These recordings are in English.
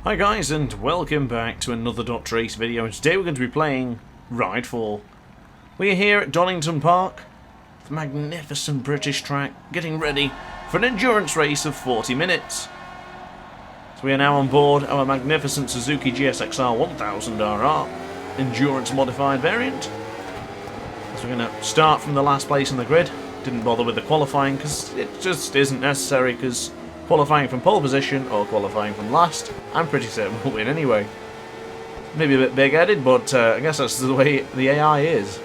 Hi guys, and welcome back to another DrAce video, and today we're going to be playing Ride 4. We are here at Donington Park, the magnificent British track, getting ready for an endurance race of 40 minutes. So we are now on board our magnificent Suzuki GSXR 1000RR endurance modified variant. So we're going to start from the last place in the grid. Didn't bother with the qualifying because it just isn't necessary, because qualifying from pole position or qualifying from last, I'm pretty certain we'll win anyway. Maybe a bit big-headed, but I guess that's the way the AI is.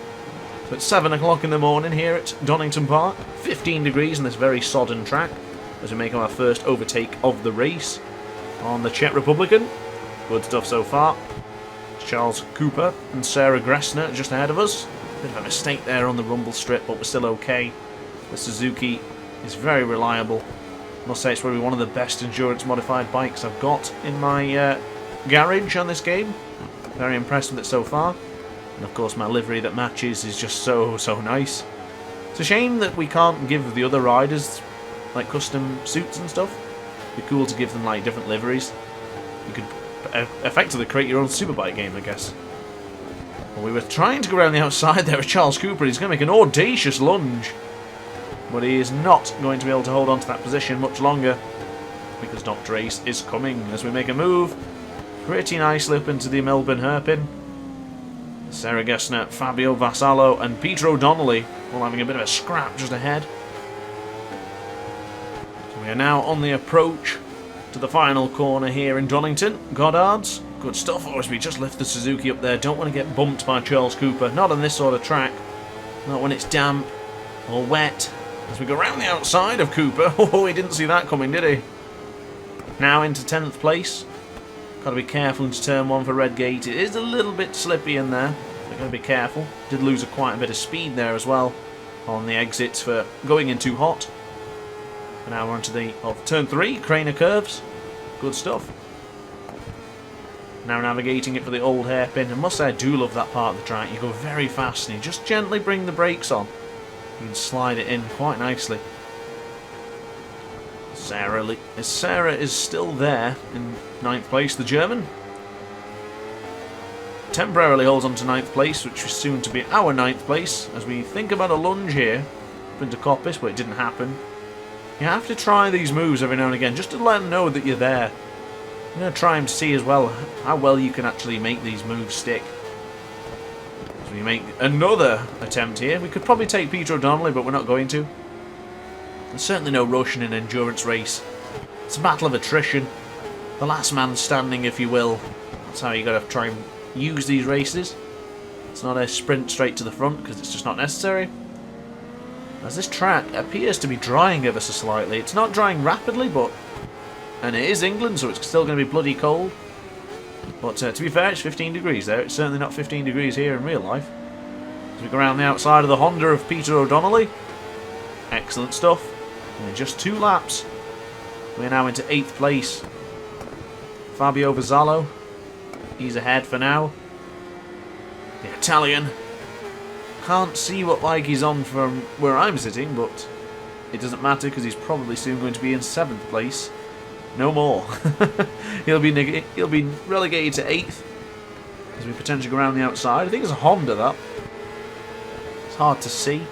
So it's 7 o'clock in the morning here at Donington Park, 15 degrees on this very sodden track, as we make our first overtake of the race on the Czech Republican. Good stuff so far. Charles Cooper and Sarah Gressner just ahead of us. Bit of a mistake there on the rumble strip, but we're still okay. The Suzuki is very reliable. I must say it's probably one of the best endurance modified bikes I've got in my garage on this game. Very impressed with it so far. And of course my livery that matches is just so nice. It's a shame that we can't give the other riders like custom suits and stuff. It'd be cool to give them like different liveries. You could effectively create your own superbike game, I guess. Well, we were trying to go around the outside there with Charles Cooper. He's going to make an audacious lunge. But he is not going to be able to hold on to that position much longer, because DrAce is coming as we make a move pretty nicely up into the Melbourne hairpin. Sarah Gessner, Fabio Vassallo and Peter O'Donnelly all having a bit of a scrap just ahead. So we are now on the approach to the final corner here in Donington. Goddard's. Good stuff. As we just lift the Suzuki up there. Don't want to get bumped by Charles Cooper. Not on this sort of track. Not when it's damp or wet. As we go around the outside of Cooper. Oh, he didn't see that coming, did he? Now into 10th place. Got to be careful into turn 1 for Redgate. It is a little bit slippy in there. We've got to be careful. Did lose quite a bit of speed there as well on the exits for going in too hot. And now we're onto the turn 3, Craner curves. Good stuff. Now navigating it for the old hairpin. I must say I do love that part of the track. You go very fast and you just gently bring the brakes on. You can slide it in quite nicely. Sarah is still there in 9th place, the German. Temporarily holds on to 9th place, which is soon to be our 9th place, as we think about a lunge here up into Coppice, but it didn't happen. You have to try these moves every now and again, just to let them know that you're there. I'm going to try and see as well how well you can actually make these moves stick. So we make another attempt here. We could probably take Peter O'Donnelly, but we're not going to. There's certainly no rush in an endurance race. It's a battle of attrition. The last man standing, if you will. That's how you got to try and use these races. It's not a sprint straight to the front, because it's just not necessary. As this track appears to be drying ever so slightly. It's not drying rapidly, but... and it is England, so it's still going to be bloody cold. But to be fair, it's 15 degrees there. It's certainly not 15 degrees here in real life. As we go around the outside of the Honda of Peter O'Donnelly. Excellent stuff. And in just 2 laps, we're now into 8th place. Fabio Vassallo. He's ahead for now. The Italian. Can't see what bike he's on from where I'm sitting, but it doesn't matter because he's probably soon going to be in 7th place. No more. he'll be relegated to 8th as we potentially go around the outside. I think it's a Honda, that. It's hard to see.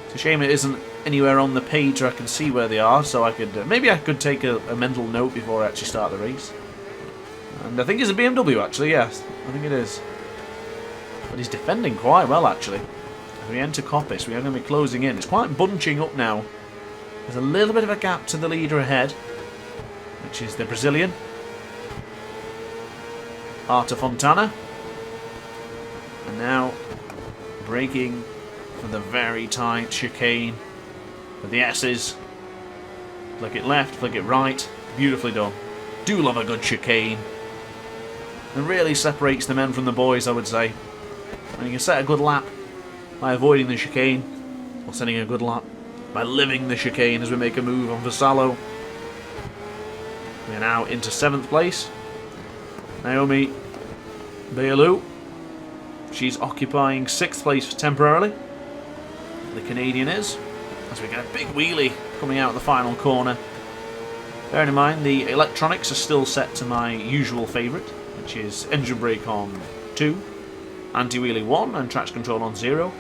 It's a shame it isn't anywhere on the page where I can see where they are, so I could maybe I could take a mental note before I actually start the race. And I think it's a BMW, actually. Yes, I think it is. But he's defending quite well, actually. As we enter Coppice, we are going to be closing in. It's quite bunching up now. There's a little bit of a gap to the leader ahead, which is the Brazilian, Arta Fontana. And now braking for the very tight chicane with the S's. Flick it left, flick it right. Beautifully done. Do love a good chicane. It really separates the men from the boys, I would say. And you can set a good lap by avoiding the chicane, or setting a good lap by living the chicane as we make a move on Vassallo. We're now into 7th place. Naomi Bayalou. She's occupying 6th place temporarily. The Canadian is. As we get a big wheelie coming out of the final corner. Bearing in mind, the electronics are still set to my usual favourite, which is engine brake on 2, anti-wheelie 1, and traction control on 0.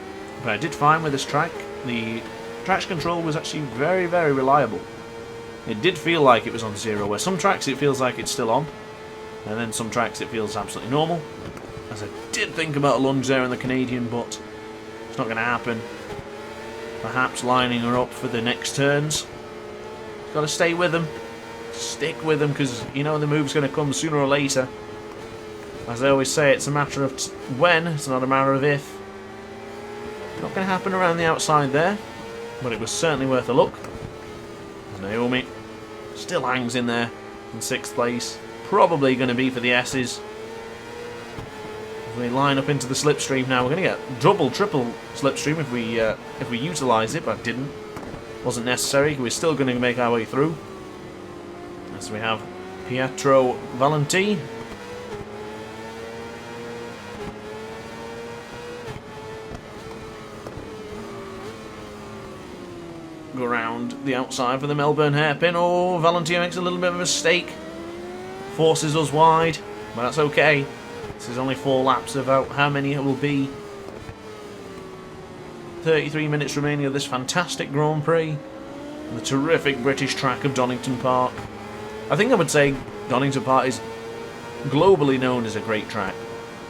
But I did find with this track, the traction control was actually very, very reliable. It did feel like it was on 0, where some tracks it feels like it's still on, and then some tracks it feels absolutely normal. As I did think about a lunge there in the Canadian, but it's not going to happen. Perhaps lining her up for the next turns. Got to stay with them. Stick with them, because you know the move's going to come sooner or later. As I always say, it's a matter of when, it's not a matter of if. Not going to happen around the outside there, but it was certainly worth a look. Naomi still hangs in there in 6th place. Probably going to be for the S's. If we line up into the slipstream now, we're going to get double, triple slipstream if we utilise it, but didn't. Wasn't necessary. We're still going to make our way through. As we have Pietro Valenti. Go around the outside for the Melbourne hairpin. Oh, Valentino makes a little bit of a mistake. Forces us wide, but that's okay. This is only 4 laps of how many it will be. 33 minutes remaining of this fantastic Grand Prix. And the terrific British track of Donington Park. I think I would say Donington Park is globally known as a great track.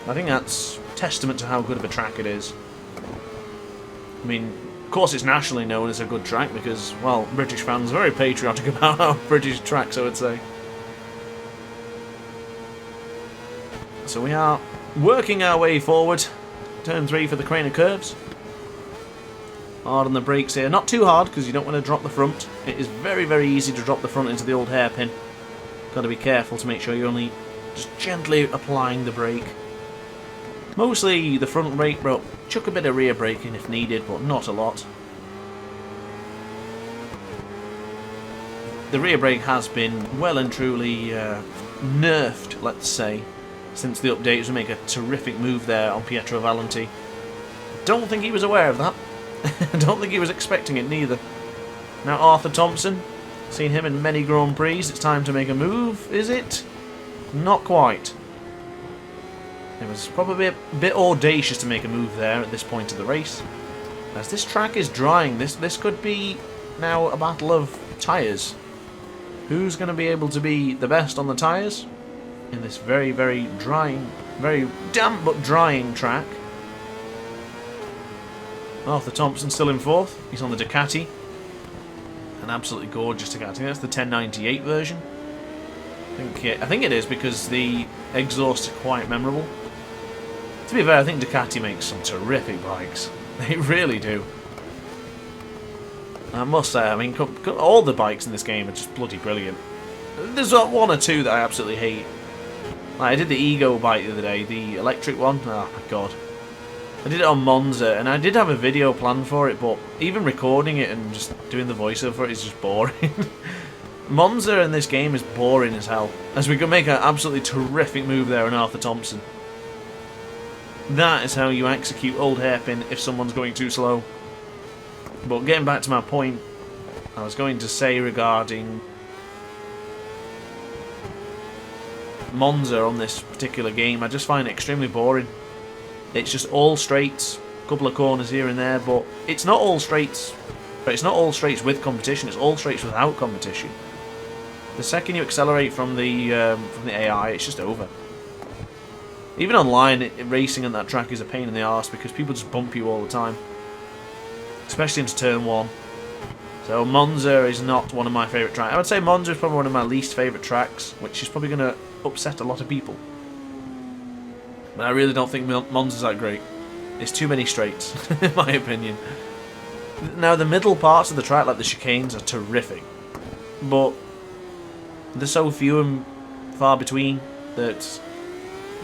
I think that's testament to how good of a track it is. I mean, of course it's nationally known as a good track because, well, British fans are very patriotic about our British tracks, I would say. So we are working our way forward. Turn 3 for the crane of curves. Hard on the brakes here. Not too hard because you don't want to drop the front. It is very, very easy to drop the front into the old hairpin. Got to be careful to make sure you're only just gently applying the brake. Mostly the front brake, but chuck a bit of rear braking if needed, but not a lot. The rear brake has been well and truly nerfed, let's say, since the updates. We make a terrific move there on Pietro Valenti. Don't think he was aware of that. I don't think he was expecting it neither. Now Arthur Thompson, seen him in many Grand Prix. It's time to make a move, is it? Not quite. It was probably a bit audacious to make a move there at this point of the race. As this track is drying, this could be now a battle of tyres. Who's going to be able to be the best on the tyres in this very, very drying, very damp but drying track? Arthur Thompson still in 4th. He's on the Ducati. An absolutely gorgeous Ducati. That's the 1098 version. I think it is because the exhausts are quite memorable. To be fair, I think Ducati makes some terrific bikes. They really do. I must say, I mean, all the bikes in this game are just bloody brilliant. There's one or two that I absolutely hate. Like, I did the Ego bike the other day, the electric one. Oh my god. I did it on Monza, and I did have a video planned for it, but even recording it and just doing the voiceover for it is just boring. Monza in this game is boring as hell, as we can make an absolutely terrific move there on Arthur Thompson. That is how you execute old hairpin if someone's going too slow. But getting back to my point, I was going to say regarding Monza on this particular game, I just find it extremely boring. It's just all straights, a couple of corners here and there, but it's not all straights. But it's not all straights with competition. It's all straights without competition. The second you accelerate from the AI, it's just over. Even online, racing on that track is a pain in the arse because people just bump you all the time, especially into turn 1. So Monza is not one of my favourite tracks. I would say Monza is probably one of my least favourite tracks, which is probably going to upset a lot of people. But I really don't think Monza's that great. It's too many straights, in my opinion. Now, the middle parts of the track, like the chicanes, are terrific. But they're so few and far between that,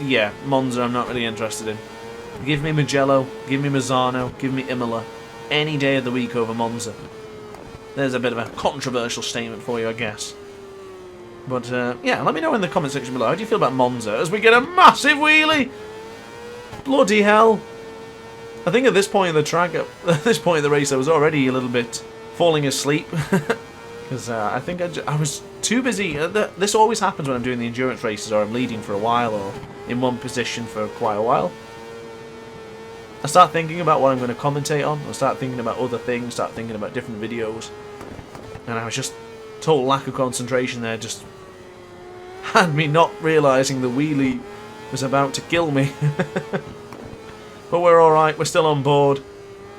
yeah, Monza I'm not really interested in. Give me Mugello, give me Mazzano, give me Imola. Any day of the week over Monza. There's a bit of a controversial statement for you, I guess. But, yeah, let me know in the comment section below. How do you feel about Monza as we get a massive wheelie? Bloody hell. I think at this point in the track, at this point in the race, I was already a little bit falling asleep. Because I think I was too busy. This always happens when I'm doing the endurance races or I'm leading for a while or in one position for quite a while. I start thinking about what I'm going to commentate on. I start thinking about other things, start thinking about different videos. And I was just total lack of concentration there. Just had me not realising the wheelie was about to kill me. But we're alright, we're still on board.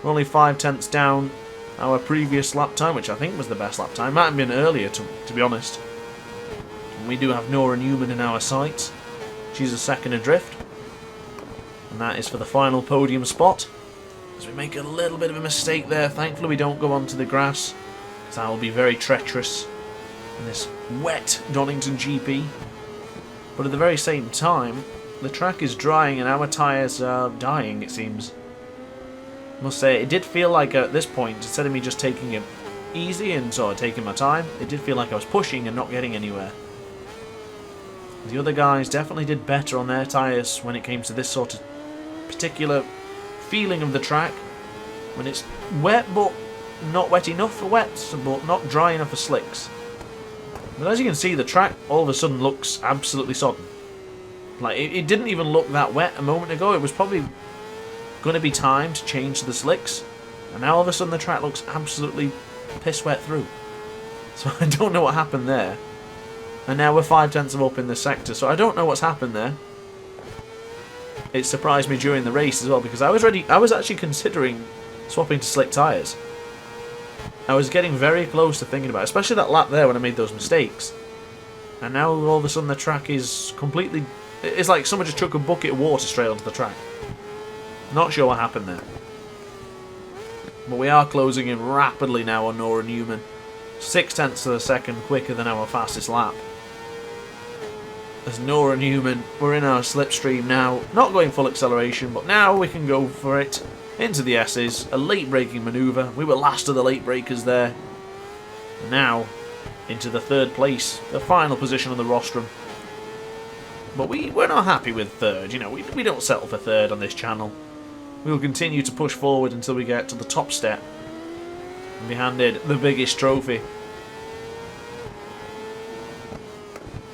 We're only 5/10 down our previous lap time, which I think was the best lap time. Might have been earlier, to be honest. And we do have Nora Newman in our sights. She's a second adrift. And that is for the final podium spot. As we make a little bit of a mistake there. Thankfully we don't go onto the grass, because that will be very treacherous in this wet Donington GP. But at the very same time, the track is drying and our tyres are dying, it seems. I must say, it did feel like at this point, instead of me just taking it easy and sort of taking my time, it did feel like I was pushing and not getting anywhere. The other guys definitely did better on their tyres when it came to this sort of particular feeling of the track. When it's wet, but not wet enough for wets, but not dry enough for slicks. But as you can see, the track all of a sudden looks absolutely sodden. Like, it didn't even look that wet a moment ago. It was probably going to be time to change the slicks. And now all of a sudden the track looks absolutely piss wet through. So I don't know what happened there. And now we're 5/10 up in this sector. So I don't know what's happened there. It surprised me during the race as well, because I was actually considering swapping to slick tyres. I was getting very close to thinking about it, especially that lap there when I made those mistakes. And now all of a sudden the track is completely... It's like someone just took a bucket of water straight onto the track. Not sure what happened there. But we are closing in rapidly now on Nora Newman. 0.6 of a second quicker than our fastest lap. As Nora Newman, we're in our slipstream now. Not going full acceleration, but now we can go for it. Into the S's. A late braking manoeuvre. We were last of the late breakers there. Now, into the third place. The final position on the rostrum. But we're not happy with third. You know, we don't settle for third on this channel. We'll continue to push forward until we get to the top step and be handed the biggest trophy.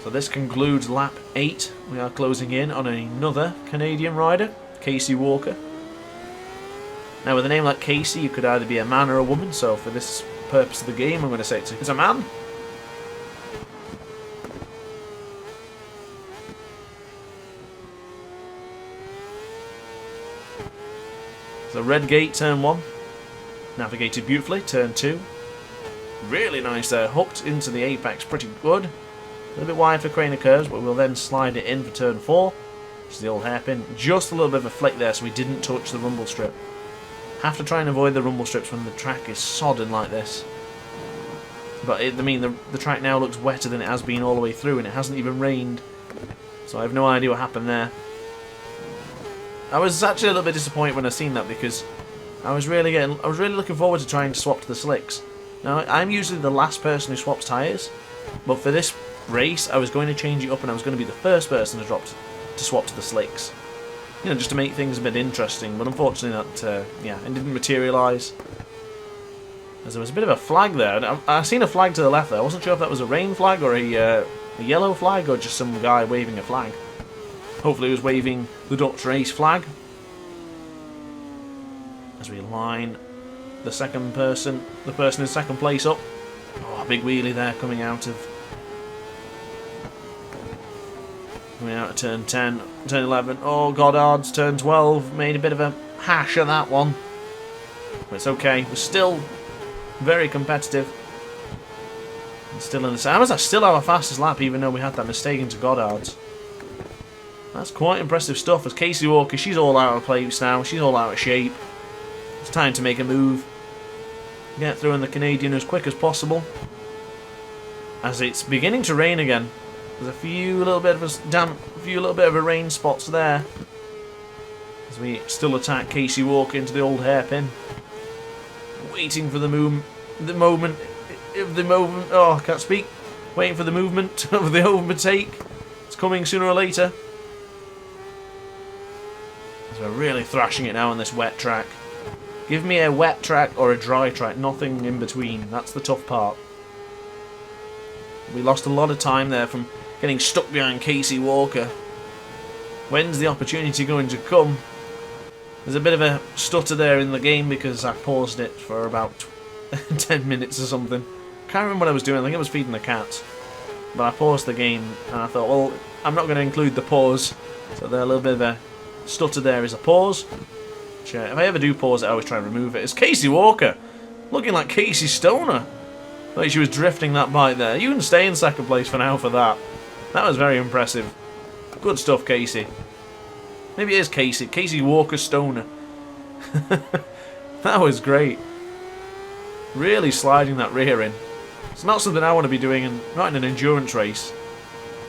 So this concludes lap 8. We are closing in on another Canadian rider, Casey Walker. Now with a name like Casey, you could either be a man or a woman, so for this purpose of the game I'm going to say it's a man. So red gate, turn 1. Navigated beautifully, turn 2. Really nice there, hooked into the apex, pretty good. A little bit wide for Craner curves, but we'll then slide it in for turn 4. Which is the old hairpin. Just a little bit of a flick there, so we didn't touch the rumble strip. Have to try and avoid the rumble strips when the track is sodden like this. But the track now looks wetter than it has been all the way through, and it hasn't even rained. So I have no idea what happened there. I was actually a little bit disappointed when I seen that, because I was really looking forward to trying to swap to the slicks. Now I'm usually the last person who swaps tyres, but for this race I was going to change it up and I was going to be the first person to swap to the slicks. You know, just to make things a bit interesting, but unfortunately that it didn't materialise. As there was a bit of a flag there. I seen a flag to the left there. I wasn't sure if that was a rain flag or a yellow flag or just some guy waving a flag. Hopefully he was waving the DrAce flag. As we line the person in second place up. Oh, big wheelie there coming out of turn 10, turn 11. Oh, Goddard's turn 12. Made a bit of a hash of that one. But it's okay. We're still very competitive. And still in the same. I still our fastest lap, even though we had that mistake into Goddard's. That's quite impressive stuff. As Casey Walker, she's all out of place now. She's all out of shape. It's time to make a move. Get through in the Canadian as quick as possible. As it's beginning to rain again. There's a few little bit of a rain spots there. As we still attack Casey Walker into the old hairpin. Waiting for the moment. Oh, I can't speak. Waiting for the movement of the overtake. It's coming sooner or later. So we're really thrashing it now on this wet track. Give me a wet track or a dry track, nothing in between. That's the tough part. We lost a lot of time there from getting stuck behind Casey Walker. When's the opportunity going to come? There's a bit of a stutter there in the game because I paused it for about 10 minutes or something. Can't remember what I was doing. I think I was feeding the cat. But I paused the game and I thought, well, I'm not going to include the pause. So there's a little bit of a stutter there is a pause. Which, if I ever do pause it, I always try and remove it. It's Casey Walker. Looking like Casey Stoner. Like she was drifting that bike there. You can stay in second place for now for that. That was very impressive. Good stuff, Casey. Maybe it is Casey. Casey Walker Stoner. That was great. Really sliding that rear in. It's not something I want to be doing, not in an endurance race.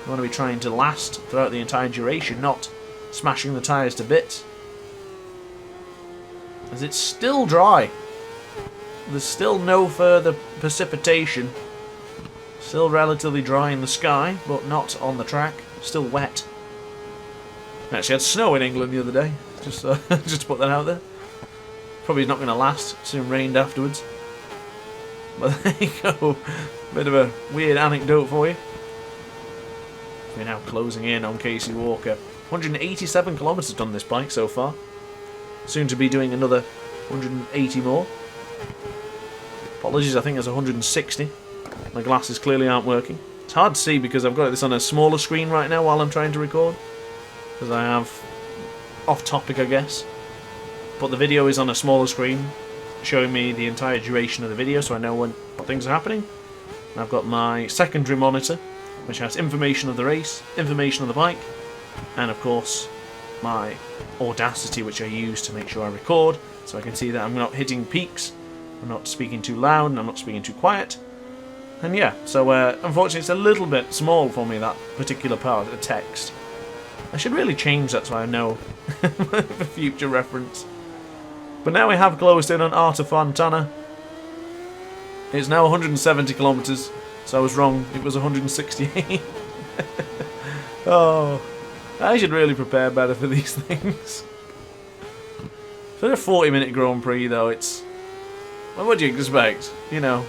I want to be trying to last throughout the entire duration, not smashing the tyres to bits. As it's still dry. There's still no further precipitation. Still relatively dry in the sky, but not on the track. Still wet. Actually had snow in England the other day. Just to put that out there. Probably not going to last. Soon rained afterwards. But there you go. Bit of a weird anecdote for you. We're now closing in on Casey Walker. 187 kilometres done this bike so far. Soon to be doing another 180 more. Apologies, I think there's 160. My glasses clearly aren't working. It's hard to see because I've got this on a smaller screen right now while I'm trying to record. Because I have off topic, I guess. But the video is on a smaller screen, showing me the entire duration of the video so I know what things are happening. And I've got my secondary monitor, which has information of the race, information of the bike, and of course my Audacity, which I use to make sure I record, so I can see that I'm not hitting peaks, I'm not speaking too loud, and I'm not speaking too quiet. And yeah, so unfortunately it's a little bit small for me, that particular part of text. I should really change that so I know for future reference. But now we have closed in on Arta Fontana. It's now 170 kilometres, so I was wrong, it was 168. Oh, I should really prepare better for these things. For a 40-minute Grand Prix though, it's... Well, what do you expect? You know,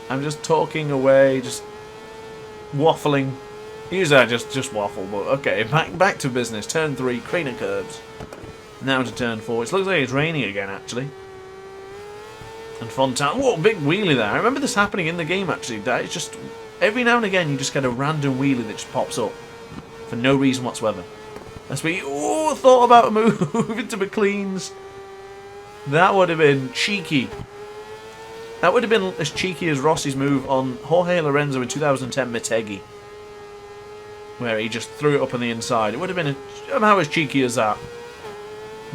I'm just talking away, just waffling. Usually I just waffle, but okay, back to business. Turn 3, Craner curves. Now to turn 4. It looks like it's raining again, actually. And Fontana, whoa, big wheelie there. I remember this happening in the game, actually. That it's just, every now and again, you just get a random wheelie that just pops up. For no reason whatsoever. That's me, thought about moving to McLean's. That would have been cheeky. That would have been as cheeky as Rossi's move on Jorge Lorenzo in 2010 Motegi. Where he just threw it up on the inside. It would have been somehow as cheeky as that.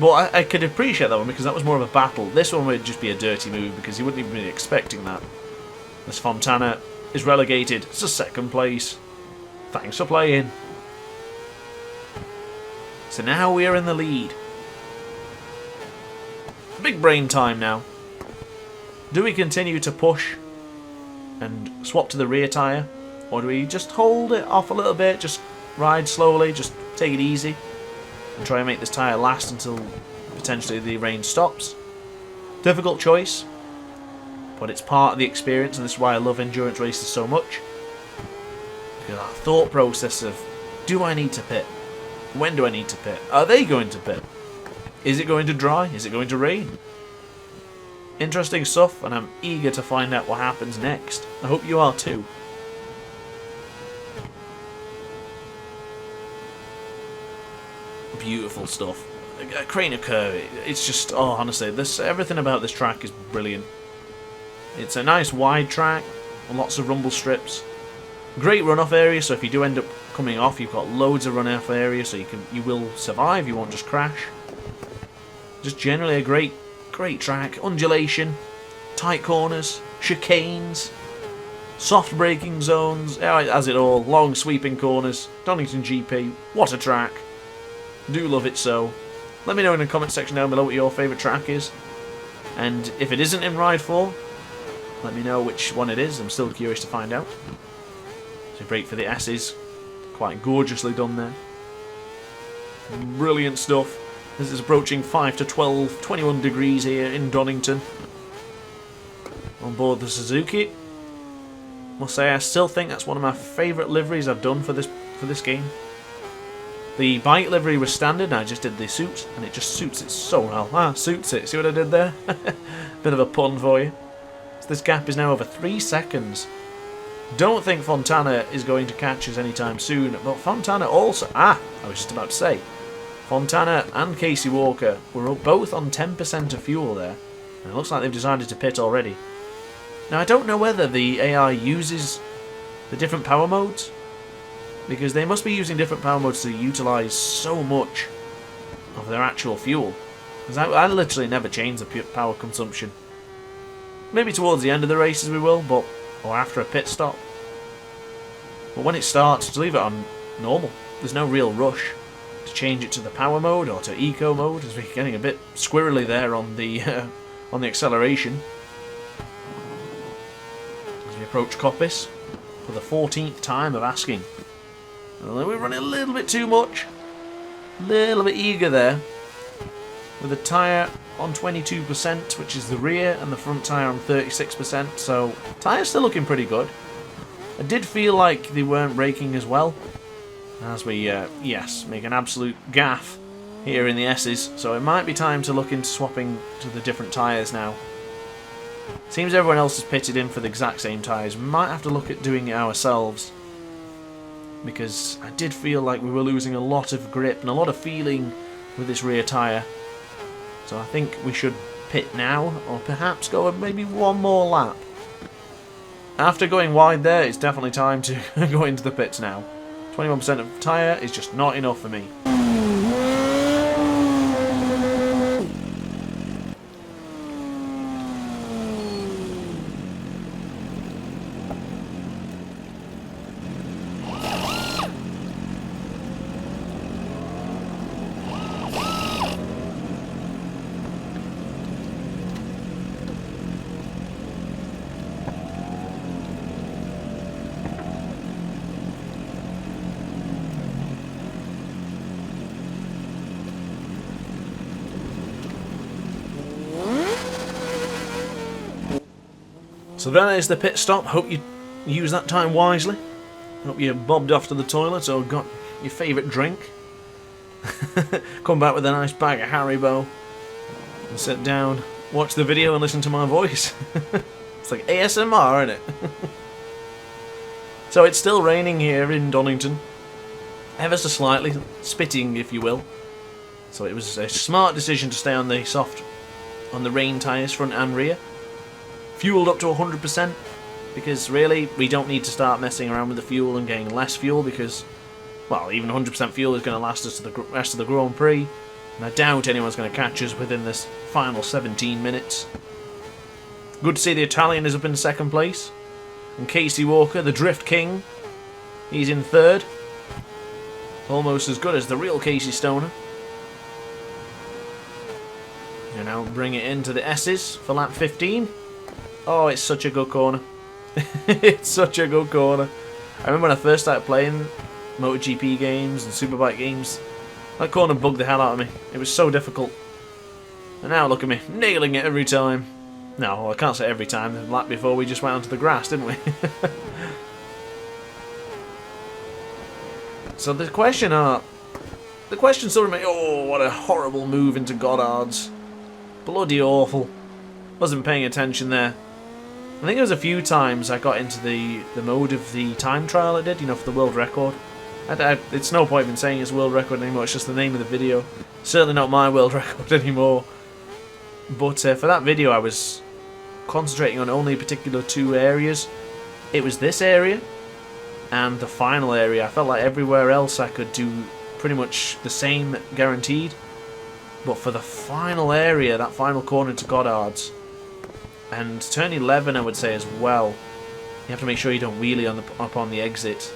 But I could appreciate that one because that was more of a battle. This one would just be a dirty move because he wouldn't even be expecting that. This Fontana is relegated to second place. Thanks for playing. So now we are in the lead. Big brain time now. Do we continue to push and swap to the rear tyre? Or do we just hold it off a little bit, just ride slowly, just take it easy, and try and make this tyre last until potentially the rain stops? Difficult choice, but it's part of the experience, and this is why I love endurance races so much. Because our thought process of, do I need to pit? When do I need to pit? Are they going to pit? Is it going to dry? Is it going to rain? Interesting stuff, and I'm eager to find out what happens next. I hope you are too. Beautiful stuff. Craner curve, it's just, oh, honestly, everything about this track is brilliant. It's a nice wide track, lots of rumble strips. Great runoff area, so if you do end up coming off, you've got loads of runoff area, so you will survive, you won't just crash. Just generally a great track. Undulation, tight corners, chicanes, soft braking zones, it has it all. Long sweeping corners. Donington GP, what a track. Do love it so. Let me know in the comment section down below what your favourite track is. And if it isn't in Ride 4, let me know which one it is. I'm still curious to find out. So break for the S's. Quite gorgeously done there. Brilliant stuff. This is approaching 5 to 12, 21 degrees here in Donington. On board the Suzuki. Must say, I still think that's one of my favourite liveries I've done for this game. The bike livery was standard, and I just did the suit, and it just suits it so well. Suits it. See what I did there? Bit of a pun for you. So this gap is now over 3 seconds. Don't think Fontana is going to catch us anytime soon, but Fontana also... I was just about to say. Fontana and Casey Walker were both on 10% of fuel there, and it looks like they've decided to pit already. Now, I don't know whether the AI uses the different power modes, because they must be using different power modes to utilise so much of their actual fuel. Because I literally never change the power consumption. Maybe towards the end of the races we will, or after a pit stop. But when it starts, just leave it on normal. There's no real rush to change it to the power mode or to eco mode, as we're getting a bit squirrely there on the acceleration. As we approach Coppice for the 14th time of asking. We're running a little bit too much. A little bit eager there. With the tyre on 22%, which is the rear, and the front tyre on 36%. So, tyre's still looking pretty good. I did feel like they weren't braking as well. As we, yes, make an absolute gaff here in the S's. So it might be time to look into swapping to the different tyres now. Seems everyone else has pitted in for the exact same tyres. We might have to look at doing it ourselves. Because I did feel like we were losing a lot of grip and a lot of feeling with this rear tyre. So I think we should pit now, or perhaps go maybe one more lap. After going wide there, it's definitely time to go into the pits now. 21% of tyre is just not enough for me. So that is the pit stop. Hope you use that time wisely. Hope you bobbed off to the toilet or got your favourite drink. Come back with a nice bag of Haribo and sit down, watch the video and listen to my voice. It's like ASMR, isn't it? So it's still raining here in Donington. Ever so slightly, spitting if you will. So it was a smart decision to stay on the rain tyres front and rear. Fueled up to 100%, because really we don't need to start messing around with the fuel and getting less fuel, because, well, even 100% fuel is going to last us to the rest of the Grand Prix, and I doubt anyone's going to catch us within this final 17 minutes. Good to see the Italian is up in second place, and Casey Walker, the Drift King, he's in third. Almost as good as the real Casey Stoner. And now bring it into the S's for lap 15. Oh, it's such a good corner. It's such a good corner. I remember when I first started playing MotoGP games and Superbike games, that corner bugged the hell out of me. It was so difficult. And now look at me, nailing it every time. No, I can't say every time. The lap before we just went onto the grass, didn't we? So the question still remains, oh, what a horrible move into Goddard's. Bloody awful. Wasn't paying attention there. I think there was a few times I got into the mode of the time trial I did, you know, for the world record. It's no point in saying it's world record anymore, it's just the name of the video. Certainly not my world record anymore. But for that video I was concentrating on only particular two areas. It was this area and the final area. I felt like everywhere else I could do pretty much the same, guaranteed. But for the final area, that final corner to Goddard's, and turn 11 I would say as well, you have to make sure you don't wheelie up on the exit.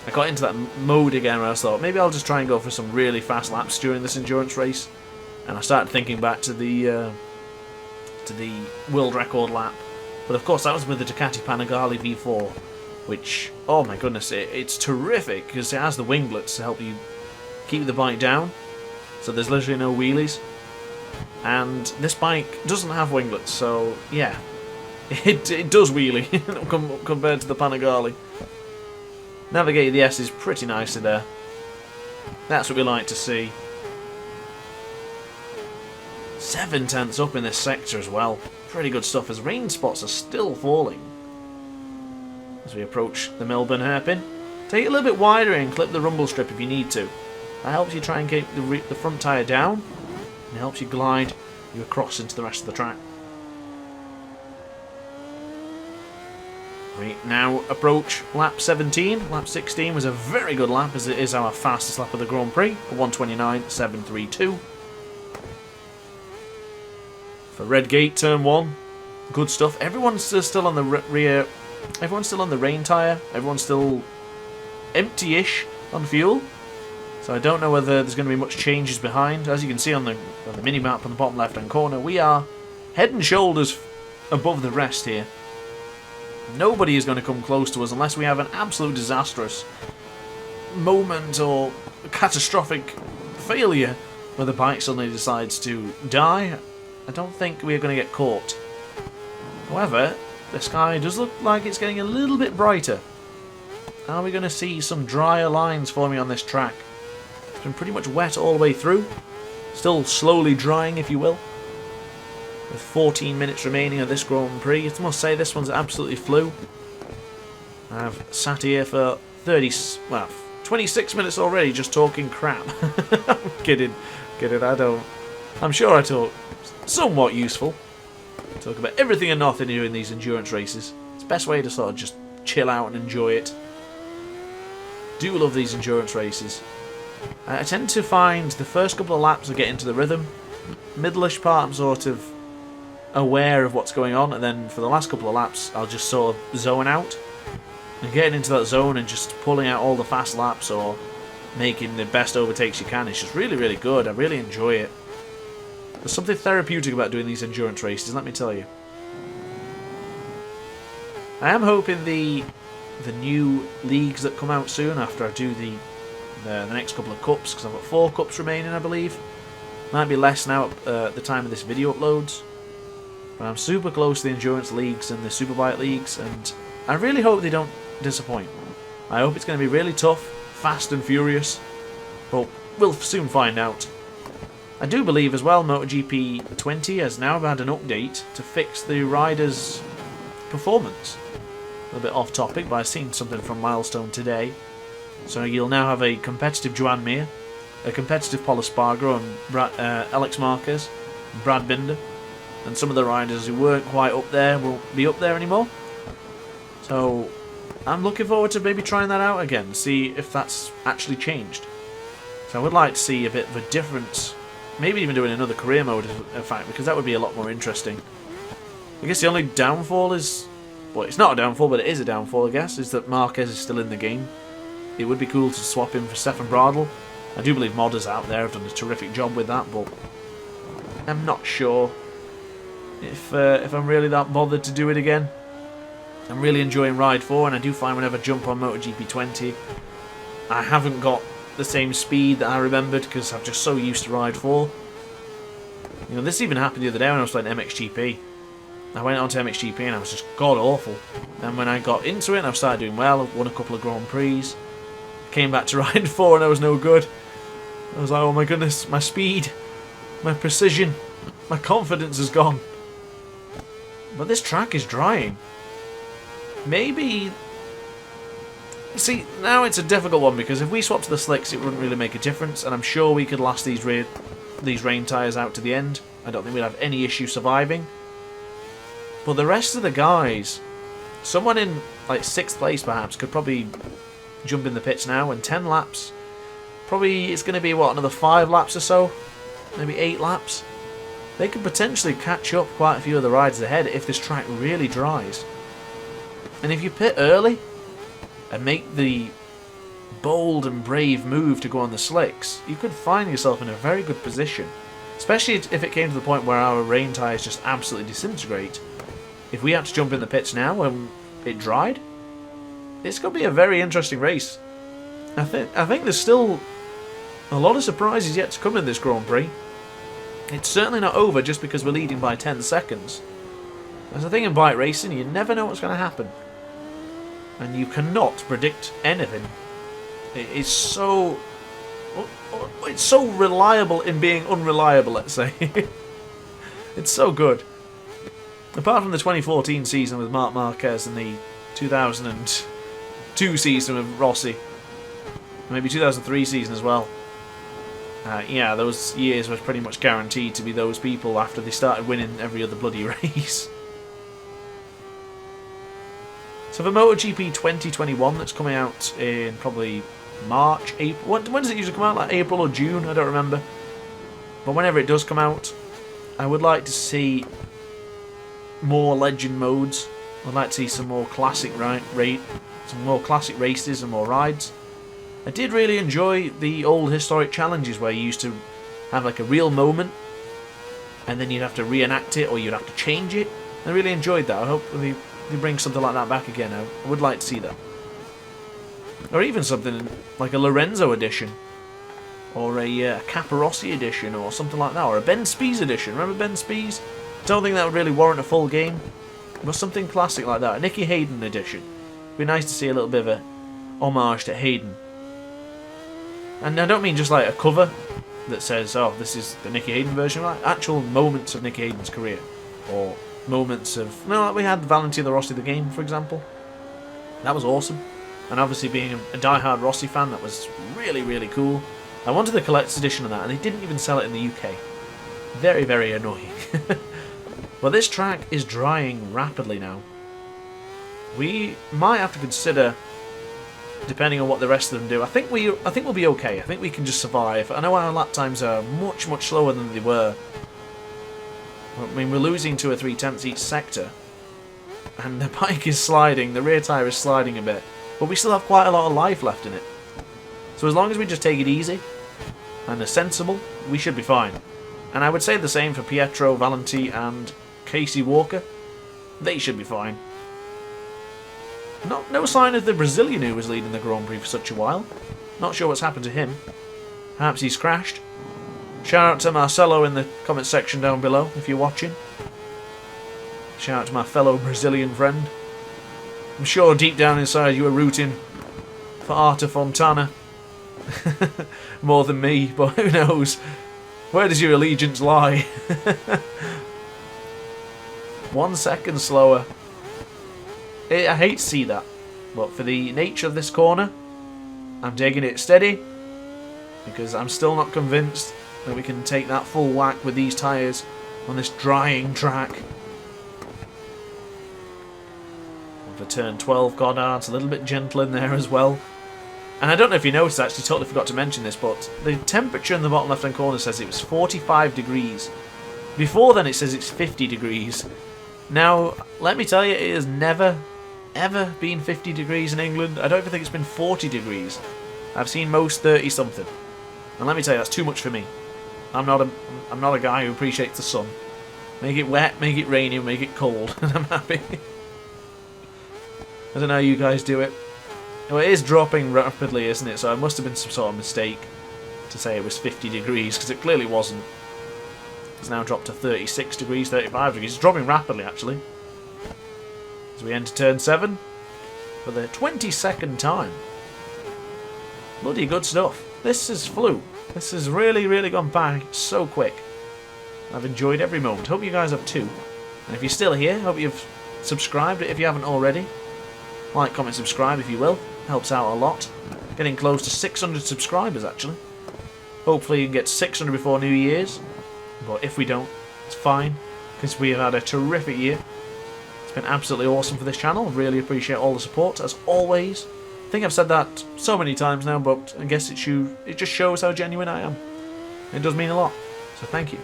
I got into that mode again where I thought, maybe I'll just try and go for some really fast laps during this endurance race. And I started thinking back to the world record lap. But of course that was with the Ducati Panigale V4, which, oh my goodness, it's terrific because it has the winglets to help you keep the bike down. So there's literally no wheelies. And this bike doesn't have winglets, so yeah. It does wheelie compared to the Panigale. Navigating the S is pretty nicely there. That's what we like to see. 7/10 up in this sector as well. Pretty good stuff as rain spots are still falling. As we approach the Melbourne hairpin, take it a little bit wider and clip the rumble strip if you need to. That helps you try and keep the front tyre down, and it helps you glide you across into the rest of the track. We now approach lap 17. Lap 16 was a very good lap, as it is our fastest lap of the Grand Prix, 1:29.732. For Redgate, turn 1, good stuff. Everyone's still on the rear. Everyone's still on the rain tyre. Everyone's still empty-ish on fuel. So I don't know whether there's going to be much changes behind. As you can see on the mini-map on the bottom left-hand corner, we are head and shoulders above the rest here. Nobody is going to come close to us unless we have an absolute disastrous moment or catastrophic failure where the bike suddenly decides to die. I don't think we're going to get caught. However, the sky does look like it's getting a little bit brighter. Are we going to see some drier lines forming on this track? It's been pretty much wet all the way through. Still slowly drying, if you will. With 14 minutes remaining of this Grand Prix, I must say this one's absolutely flew. I've sat here for 26 minutes already just talking crap. I'm kidding, I'm sure I talk somewhat useful. Talk about everything and nothing here in these endurance races. It's the best way to sort of just chill out and enjoy it. Do love these endurance races. I tend to find the first couple of laps I get into the rhythm. Middle-ish part I'm sort of aware of what's going on, and then for the last couple of laps I'll just sort of zone out. And getting into that zone and just pulling out all the fast laps or making the best overtakes you can is just really, really good. I really enjoy it. There's something therapeutic about doing these endurance races, let me tell you. I am hoping the new leagues that come out soon after I do the next couple of cups, because I've got 4 cups remaining, I believe. Might be less now at the time of this video uploads. But I'm super close to the endurance leagues and the superbike leagues, and I really hope they don't disappoint. I hope it's going to be really tough, fast and furious, but we'll soon find out. I do believe as well MotoGP 20 has now had an update to fix the riders' performance. A little bit off topic, but I've seen something from Milestone today. So you'll now have a competitive Joan Mir, a competitive Pol Espargaro and Alex Marquez, and Brad Binder, and some of the riders who weren't quite up there will be up there anymore. So I'm looking forward to maybe trying that out again, see if that's actually changed. So I would like to see a bit of a difference, maybe even doing another career mode in fact, because that would be a lot more interesting. I guess the only downfall is, well, it's not a downfall, but it is a downfall I guess, is that Marquez is still in the game. It would be cool to swap him for Stefan Bradl. I do believe modders out there have done a terrific job with that, but I'm not sure if I'm really that bothered to do it again. I'm really enjoying Ride 4, and I do find whenever I jump on MotoGP 20, I haven't got the same speed that I remembered because I'm just so used to Ride 4. You know, this even happened the other day when I was playing MXGP. I went on to MXGP and I was just god-awful. And when I got into it and I started doing well, I won a couple of Grand Prix. I came back to Ride 4 and I was no good. I was like, oh my goodness, my speed, my precision, my confidence is gone. But this track is drying. Maybe... See, now it's a difficult one because if we swap to the slicks it wouldn't really make a difference, and I'm sure we could last these rain tyres out to the end. I don't think we'd have any issue surviving. But the rest of the guys, someone in like 6th place perhaps could probably jump in the pits now, and 10 laps. Probably it's going to be, what, another 5 laps or so? Maybe 8 laps? They could potentially catch up quite a few of the riders ahead if this track really dries. And if you pit early and make the bold and brave move to go on the slicks, you could find yourself in a very good position. Especially if it came to the point where our rain tyres just absolutely disintegrate. If we had to jump in the pits now when it dried, it's going to be a very interesting race. I think there's still a lot of surprises yet to come in this Grand Prix. It's certainly not over just because we're leading by 10 seconds. There's a thing in bike racing, you never know what's going to happen. And you cannot predict anything. It's so reliable in being unreliable, let's say. It's so good. Apart from the 2014 season with Marc Marquez and the 2002 season with Rossi. Maybe 2003 season as well. Yeah, those years were pretty much guaranteed to be those people after they started winning every other bloody race. So for MotoGP 2021, that's coming out in probably March, April. When does it usually come out? Like April or June? I don't remember. But whenever it does come out, I would like to see more legend modes. I'd like to see some more classic some more classic races and more rides. I did really enjoy the old historic challenges where you used to have like a real moment and then you'd have to reenact it or you'd have to change it. I really enjoyed that. I hope they bring something like that back again. I would like to see that. Or even something like a Lorenzo edition. Or a Capirossi edition or something like that. Or a Ben Spies edition. Remember Ben Spies? Don't think that would really warrant a full game. But something classic like that. A Nicky Hayden edition. Be nice to see a little bit of a homage to Hayden. And I don't mean just like a cover that says, oh, this is the Nicky Hayden version. Like actual moments of Nicky Hayden's career. Or moments of... No, like we had Valentino Rossi the game, for example. That was awesome. And obviously being a die-hard Rossi fan, that was really, really cool. I wanted the collector's edition of that, and they didn't even sell it in the UK. Very, very annoying. But this track is drying rapidly now. We might have to consider, depending on what the rest of them do. I think we'll be okay. I think we can just survive. I know our lap times are much, much slower than they were. I mean, we're losing 2 or 3 tenths each sector. And the bike is sliding, the rear tyre is sliding a bit. But we still have quite a lot of life left in it. So as long as we just take it easy and are sensible, we should be fine. And I would say the same for Pietro Valenti and Casey Walker. They should be fine. No sign of the Brazilian who was leading the Grand Prix for such a while. Not sure what's happened to him. Perhaps he's crashed. Shout out to Marcelo in the comment section down below if you're watching. Shout out to my fellow Brazilian friend. I'm sure deep down inside you were rooting for Arta Fontana. More than me, but who knows? Where does your allegiance lie? 1 second slower. I hate to see that, but for the nature of this corner, I'm taking it steady, because I'm still not convinced that we can take that full whack with these tyres on this drying track. And for turn 12, Goddard's a little bit gentle in there as well. And I don't know if you noticed, actually totally forgot to mention this, but the temperature in the bottom left hand corner says it was 45 degrees. Before then it says it's 50 degrees. Now, let me tell you, it has never, ever been 50 degrees in England. I don't even think it's been 40 degrees. I've seen most 30 something. And let me tell you, that's too much for me. I'm not a guy who appreciates the sun. Make it wet, make it rainy, make it cold, and I'm happy. I don't know how you guys do it. Well, it is dropping rapidly, isn't it? So it must have been some sort of mistake to say it was 50 degrees, because it clearly wasn't. It's now dropped to 36 degrees, 35 degrees. It's dropping rapidly, actually. As we enter turn 7 for the 22nd time. Bloody good stuff. This is flew. This has really, really gone by so quick. I've enjoyed every moment. Hope you guys have too. And if you're still here, hope you've subscribed if you haven't already. Like, comment, subscribe if you will. Helps out a lot. Getting close to 600 subscribers, actually. Hopefully you can get 600 before New Year's. But if we don't, it's fine. Because we have had a terrific year. It's been absolutely awesome for this channel. Really appreciate all the support, as always. I think I've said that so many times now, but I guess it just shows how genuine I am. It does mean a lot. So thank you.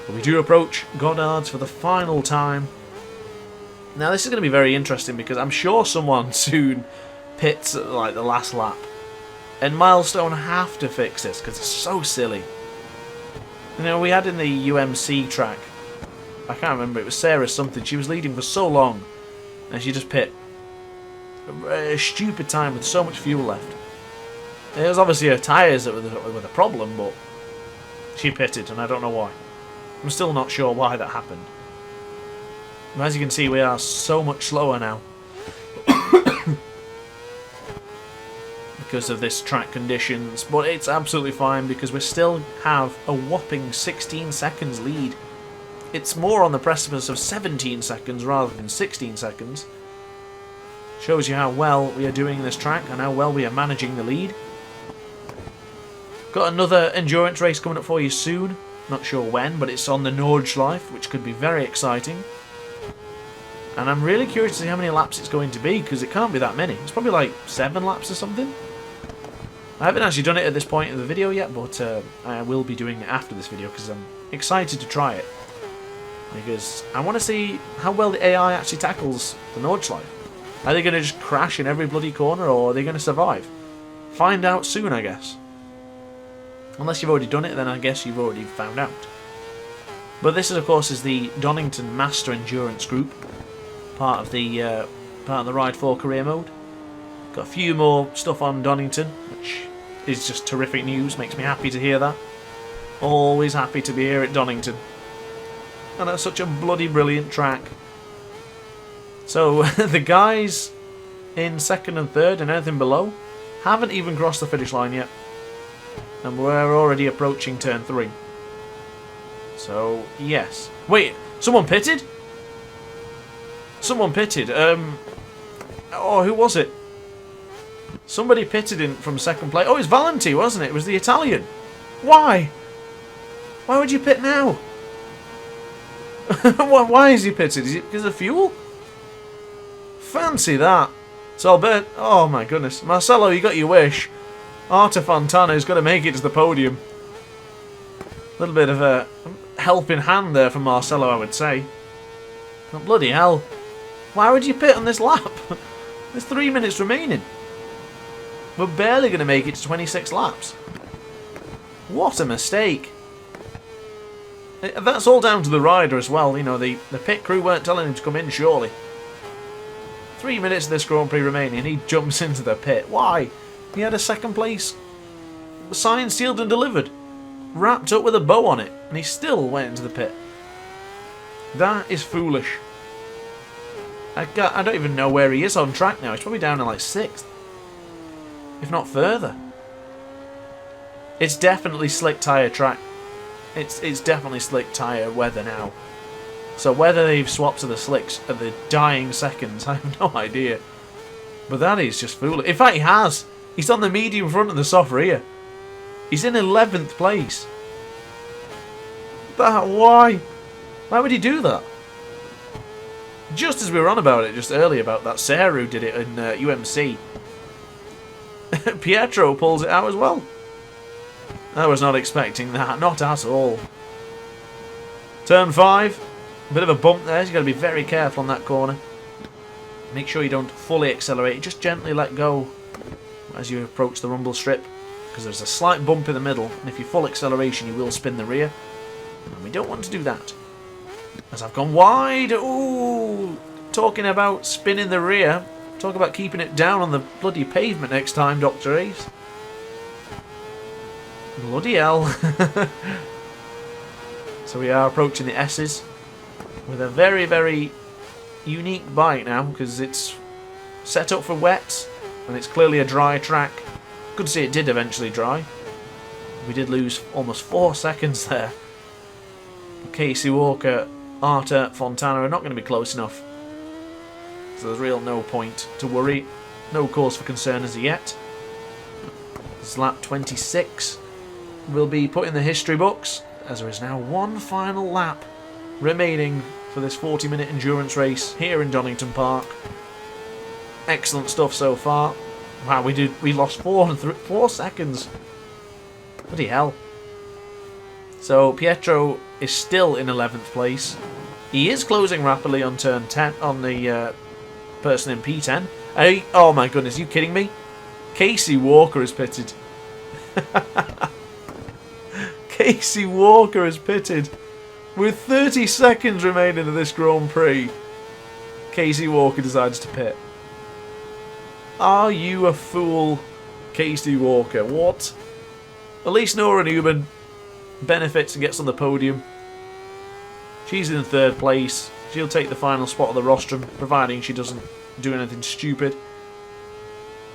But we do approach Goddard's for the final time. Now this is going to be very interesting because I'm sure someone soon pits at like the last lap. And Milestone have to fix this because it's so silly. You know, we had in the UMC track, I can't remember, it was Sarah something, she was leading for so long and she just pit. A stupid time with so much fuel left. It was obviously her tyres that were the problem, but she pitted and I don't know why. I'm still not sure why that happened. As you can see, we are so much slower now. Because of this track conditions, but it's absolutely fine because we still have a whopping 16 seconds lead. It's more on the precipice of 17 seconds rather than 16 seconds. Shows you how well we are doing this track and how well we are managing the lead. Got another endurance race coming up for you soon. Not sure when, but it's on the Nordschleife, which could be very exciting. And I'm really curious to see how many laps it's going to be, because it can't be that many. It's probably like 7 laps or something. I haven't actually done it at this point in the video yet, but I will be doing it after this video, because I'm excited to try it. Because I want to see how well the AI actually tackles the Nordschleife. Are they going to just crash in every bloody corner, or are they going to survive? Find out soon, I guess. Unless you've already done it, then I guess you've already found out. But this, of course, is the Donington Master Endurance Group. Part of the Ride 4 career mode. Got a few more stuff on Donington, which is just terrific news. Makes me happy to hear that. Always happy to be here at Donington. And that's such a bloody brilliant track. So the guys in 2nd and 3rd and anything below haven't even crossed the finish line yet. And we're already approaching turn 3. So, yes. Wait, someone pitted? Someone pitted. Oh, who was it? Somebody pitted in from 2nd place. Oh, it was Valenti, wasn't it? It was the Italian. Why? Why would you pit now? Why is he pitted? Is it because of fuel? Fancy that. So I'll bet... Oh, my goodness. Marcelo, you got your wish. Arta Fontana's got to make it to the podium. A little bit of a helping hand there from Marcelo, I would say. But bloody hell. Why would you pit on this lap? There's 3 minutes remaining. We're barely going to make it to 26 laps. What a mistake. That's all down to the rider as well. You know, the pit crew weren't telling him to come in, surely. 3 minutes of this Grand Prix remaining, he jumps into the pit. Why? He had a 2nd place signed, sealed and delivered. Wrapped up with a bow on it. And he still went into the pit. That is foolish. I don't even know where he is on track now. He's probably down in like 6th. If not further. It's definitely slick tyre track. It's definitely slick tyre weather now. So whether they've swapped to the slicks at the dying seconds, I have no idea. But that is just foolish. In fact, he has. He's on the medium front and the soft rear. He's in 11th place. Why? Why would he do that? Just as we were on about it just earlier, about that Seru did it in UMC. Pietro pulls it out as well. I was not expecting that, not at all. Turn 5. A bit of a bump there, so you've got to be very careful on that corner. Make sure you don't fully accelerate, just gently let go as you approach the rumble strip. Because there's a slight bump in the middle, and if you full acceleration you will spin the rear. And we don't want to do that. As I've gone wide, ooh! Talking about spinning the rear. Talk about keeping it down on the bloody pavement next time, DrAce. Bloody hell. So we are approaching the S's with a very, very unique bike now, because it's set up for wets and it's clearly a dry track. Good to see it did eventually dry. We did lose almost 4 seconds there. Casey Walker, Arta Fontana are not going to be close enough. So there's real no point to worry. No cause for concern as yet. This is lap 26. Will be put in the history books, as there is now one final lap remaining for this 40-minute endurance race here in Donington Park. Excellent stuff so far. Wow, we lost 4 seconds. Bloody hell. So Pietro is still in 11th place. He is closing rapidly on turn 10 on the person in P10. Oh my goodness, are you kidding me? Casey Walker is pitted. Casey Walker is pitted. With 30 seconds remaining of this Grand Prix, Casey Walker decides to pit. Are you a fool, Casey Walker? What? At least Nora Newman benefits and gets on the podium. She's in 3rd place. She'll take the final spot of the rostrum, providing she doesn't do anything stupid.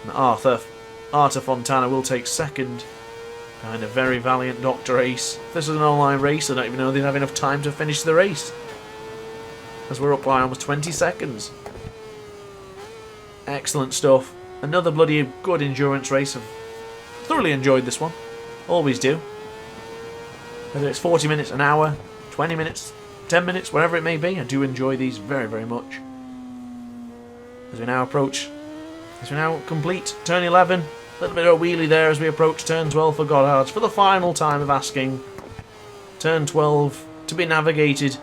And Arthur Fontana will take second, behind a very valiant DrAce. If this is an online race, I don't even know they'd have enough time to finish the race, as we're up by almost 20 seconds. Excellent stuff. Another bloody good endurance race. I've thoroughly enjoyed this one. Always do. Whether it's 40 minutes, an hour, 20 minutes, 10 minutes, whatever it may be, I do enjoy these very, very much. As we now complete turn 11. A little bit of a wheelie there as we approach turn 12 for Goddard's for the final time of asking. Turn 12 to be navigated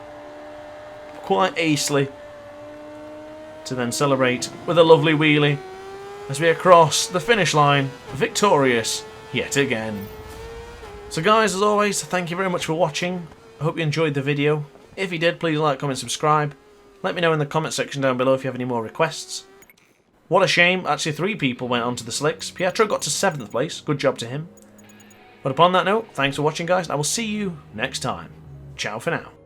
quite acely, to then celebrate with a lovely wheelie as we cross the finish line victorious yet again. So guys, as always, thank you very much for watching. I hope you enjoyed the video. If you did, please like, comment, subscribe. Let me know in the comment section down below if you have any more requests. What a shame, actually 3 people went on to the slicks. Pietro got to 7th place, good job to him. But upon that note, thanks for watching guys, and I will see you next time. Ciao for now.